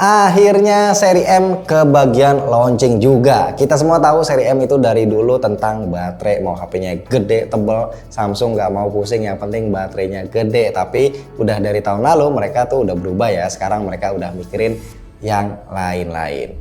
Akhirnya seri M ke bagian launching juga. Kita semua tahu seri M itu dari dulu tentang baterai, mau HP-nya gede, tebel, Samsung nggak mau pusing, yang penting baterainya gede. Tapi udah dari tahun lalu mereka tuh udah berubah ya, sekarang mereka udah mikirin yang lain-lain.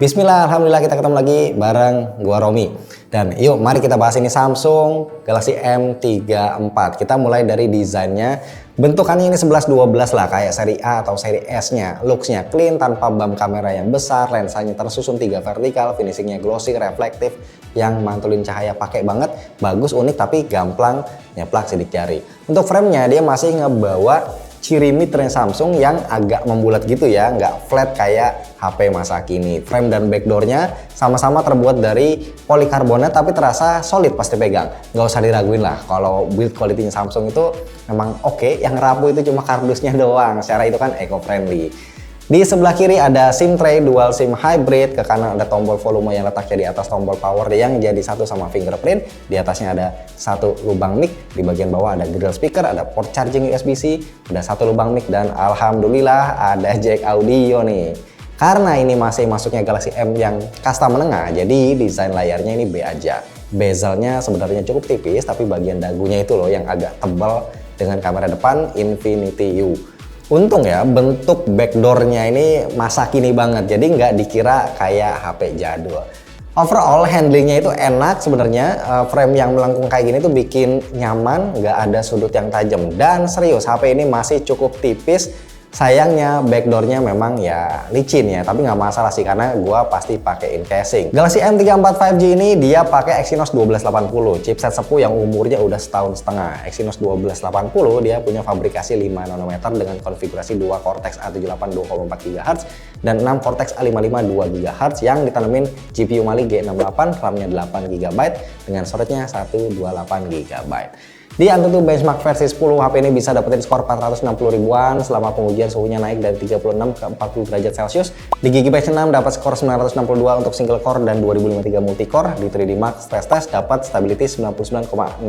Bismillah, alhamdulillah kita ketemu lagi bareng gua Romi. Dan yuk mari kita bahas ini Samsung Galaxy M34. Kita mulai dari desainnya. Bentukannya ini 11-12 lah, kayak seri A atau seri S-nya. Looks-nya clean tanpa bump kamera yang besar, lensanya tersusun 3 vertikal, finishingnya glossy, reflektif, yang mantulin cahaya pakai banget. Bagus, unik, tapi gampang nyeplak sidik jari. Untuk frame-nya dia masih ngebawa ciri mid-range Samsung yang agak membulat gitu ya, nggak flat kayak HP masa kini. Frame dan backdoornya sama-sama terbuat dari polikarbonat tapi terasa solid pas dipegang. Nggak usah diraguin lah, kalau build quality-nya Samsung itu memang oke. Yang rapuh itu cuma kardusnya doang, secara itu kan eco-friendly. Di sebelah kiri ada SIM tray dual SIM hybrid, ke kanan ada tombol volume yang letaknya di atas tombol power yang jadi satu sama fingerprint. Di atasnya ada satu lubang mic, di bagian bawah ada grill speaker, ada port charging USB-C, ada satu lubang mic, dan alhamdulillah ada jack audio nih. Karena ini masih masuknya Galaxy M yang kasta menengah, jadi desain layarnya ini B aja. Bezelnya sebenarnya cukup tipis, tapi bagian dagunya itu loh yang agak tebal dengan kamera depan Infinity U. Untung ya bentuk backdoornya ini masa kini banget, jadi nggak dikira kayak HP jadul. Overall handlingnya itu enak sebenarnya, frame yang melengkung kayak gini tuh bikin nyaman, nggak ada sudut yang tajam. Dan serius HP ini masih cukup tipis. Sayangnya backdoornya memang ya licin ya, tapi nggak masalah sih karena gua pasti pakein casing. Galaxy M34 5G ini dia pakai Exynos 1280, chipset sepuh yang umurnya udah setahun setengah. Exynos 1280 dia punya fabrikasi 5 nanometer dengan konfigurasi 2 Cortex A78 2,4 GHz dan 6 Cortex A55 2 GHz yang ditanemin GPU Mali G68, RAM-nya 8 GB dengan storage-nya 128 GB. Di AnTuTu benchmark versi 10, HP ini bisa dapetin skor 460 ribuan selama pengujian suhunya naik dari 36 ke 40 derajat Celcius. Di Geekbench 6 dapat skor 962 untuk single core dan 2053 multicore. Di 3D Mark stress test dapat stability 99,6%.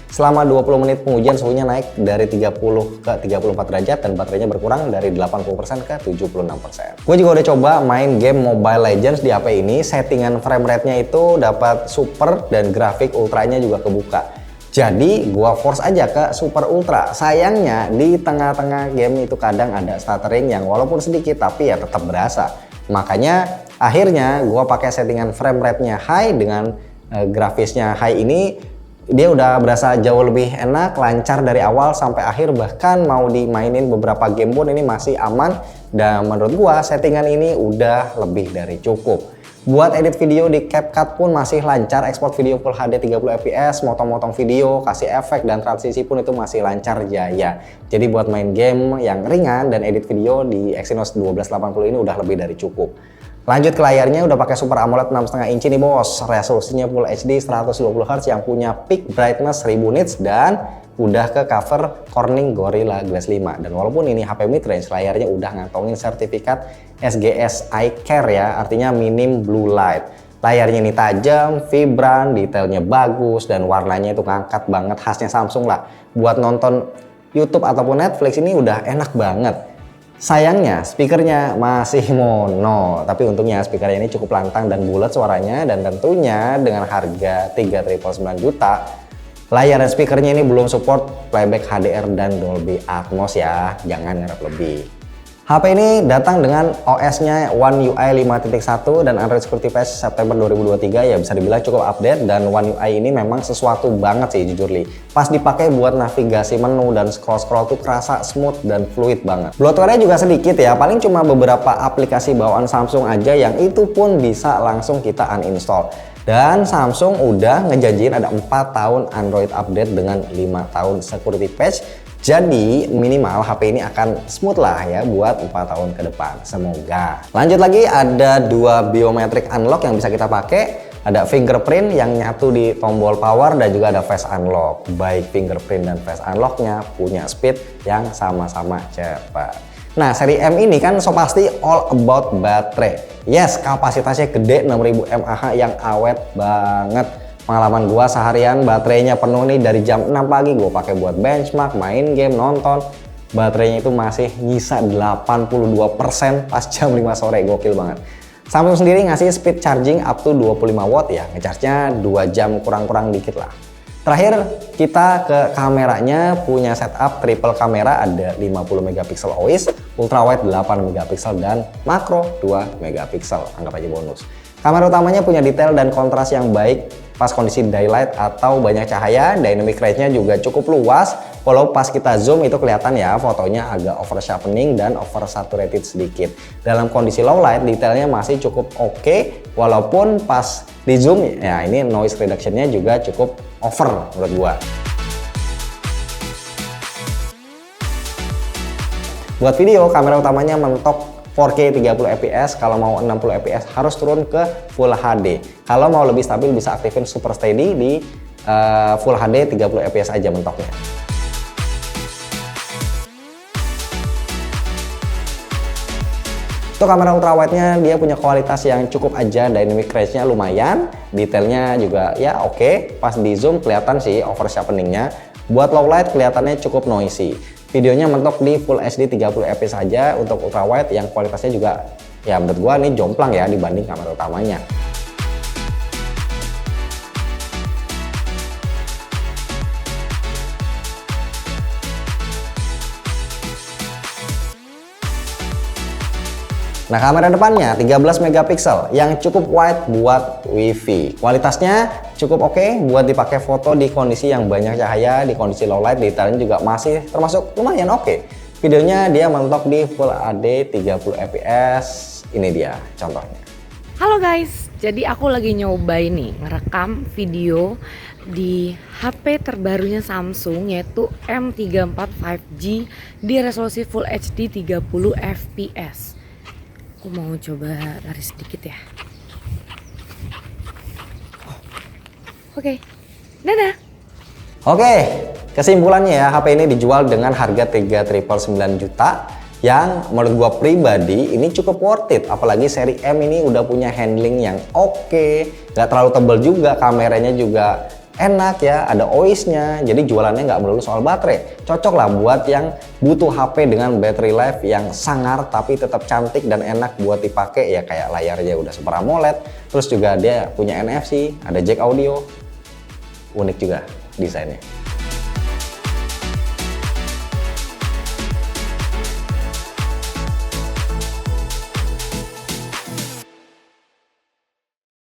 Selama 20 menit pengujian suhunya naik dari 30 ke 34 derajat dan baterainya berkurang dari 80% ke 76%. Gue juga udah coba main game Mobile Legends di HP ini. Settingan frame rate-nya itu dapat super dan grafik ultranya juga kebuka. Jadi gua force aja ke super ultra. Sayangnya di tengah-tengah game itu kadang ada stuttering yang walaupun sedikit tapi ya tetap berasa. Makanya akhirnya gua pakai settingan frame rate-nya high dengan grafisnya high ini. Dia udah berasa jauh lebih enak, lancar dari awal sampai akhir, bahkan mau dimainin beberapa game pun ini masih aman. Dan menurut gua settingan ini udah lebih dari cukup. Buat edit video di CapCut pun masih lancar, ekspor video Full HD 30 fps, motong-motong video, kasih efek dan transisi pun itu masih lancar jaya. Jadi buat main game yang ringan dan edit video di Exynos 1280 ini udah lebih dari cukup. Lanjut ke layarnya, udah pakai Super AMOLED 6,5 inci nih bos. Resolusinya Full HD 120Hz yang punya peak brightness 1000 nits dan udah ke cover Corning Gorilla Glass 5. Dan walaupun ini HP mid-range, layarnya udah ngantongin sertifikat SGS Eye Care ya, artinya minim blue light. Layarnya ini tajam, vibran, detailnya bagus, dan warnanya itu ngangkat banget, khasnya Samsung lah. Buat nonton YouTube ataupun Netflix ini udah enak banget. Sayangnya speakernya masih mono, tapi untungnya speakernya ini cukup lantang dan bulat suaranya, dan tentunya dengan harga 3,9 juta, layar dan speakernya ini belum support playback HDR dan Dolby Atmos ya, jangan ngarep lebih. HP ini datang dengan OS-nya One UI 5.1 dan Android Security Patch September 2023, ya bisa dibilang cukup update. Dan One UI ini memang sesuatu banget sih jujur li. Pas dipakai buat navigasi menu dan scroll-scroll tuh kerasa smooth dan fluid banget. Bloatware-nya juga sedikit ya, paling cuma beberapa aplikasi bawaan Samsung aja yang itu pun bisa langsung kita uninstall. Dan Samsung udah ngejanjiin ada 4 tahun Android update dengan 5 tahun security patch. Jadi minimal HP ini akan smooth lah ya buat 4 tahun ke depan, semoga. Lanjut lagi, ada 2 biometric unlock yang bisa kita pakai. Ada fingerprint yang nyatu di tombol power dan juga ada face unlock. Baik fingerprint dan face unlocknya punya speed yang sama-sama cepat. Nah, seri M ini kan so pasti all about baterai. Yes, kapasitasnya gede 6000 mAh yang awet banget. Pengalaman gua seharian baterainya penuh nih dari jam 6 pagi gua pakai buat benchmark, main game, nonton. Baterainya itu masih nyisa 82% pas jam 5 sore, gokil banget. Samsung sendiri ngasih speed charging up to 25 watt ya, ngecharge-nya 2 jam kurang-kurang dikit lah. Terakhir kita ke kameranya, punya setup triple kamera, ada 50 megapiksel OIS, ultrawide 8 megapiksel dan makro 2 megapiksel, anggap aja bonus. Kamera utamanya punya detail dan kontras yang baik pas kondisi daylight atau banyak cahaya. Dynamic range-nya juga cukup luas, walau pas kita zoom itu kelihatan ya fotonya agak over sharpening dan over saturated sedikit. Dalam kondisi low light detailnya masih cukup oke, walaupun pas di zoom ya ini noise reduction-nya juga cukup over menurut gua. Buat video, kamera utamanya mentok 4K 30 fps, kalau mau 60 fps harus turun ke Full HD. Kalau mau lebih stabil bisa aktifin Super Steady di Full HD 30 fps aja mentoknya. Untuk kamera ultrawide-nya dia punya kualitas yang cukup aja, dynamic range-nya lumayan, detailnya juga ya oke. Pas di zoom kelihatan sih over sharpening-nya. Buat low light kelihatannya cukup noisy. Videonya mentok di Full HD 30 fps saja untuk ultrawide yang kualitasnya juga ya menurut gua nih jomplang ya dibanding kamera utamanya. Nah, kamera depannya 13 megapiksel yang cukup wide buat WiFi. Kualitasnya cukup oke buat dipakai foto di kondisi yang banyak cahaya, di kondisi low light, detailnya juga masih termasuk lumayan oke. Videonya dia mentok di Full HD 30 fps. Ini dia contohnya. Halo guys, jadi aku lagi nyobain nih ngerekam video di HP terbarunya Samsung yaitu M34 5G di resolusi Full HD 30 fps. Aku mau coba lari sedikit ya. Oke, dadah. Oke, kesimpulannya ya HP ini dijual dengan harga 3.999 juta yang menurut gua pribadi ini cukup worth it. Apalagi seri M ini udah punya handling yang oke, gak terlalu tebal juga, kameranya juga enak ya, ada OIS-nya, jadi jualannya nggak melulu soal baterai. Cocok lah buat yang butuh HP dengan battery life yang sangar tapi tetap cantik dan enak buat dipakai ya, kayak layarnya udah Super AMOLED, terus juga dia punya NFC, ada jack audio, unik juga desainnya.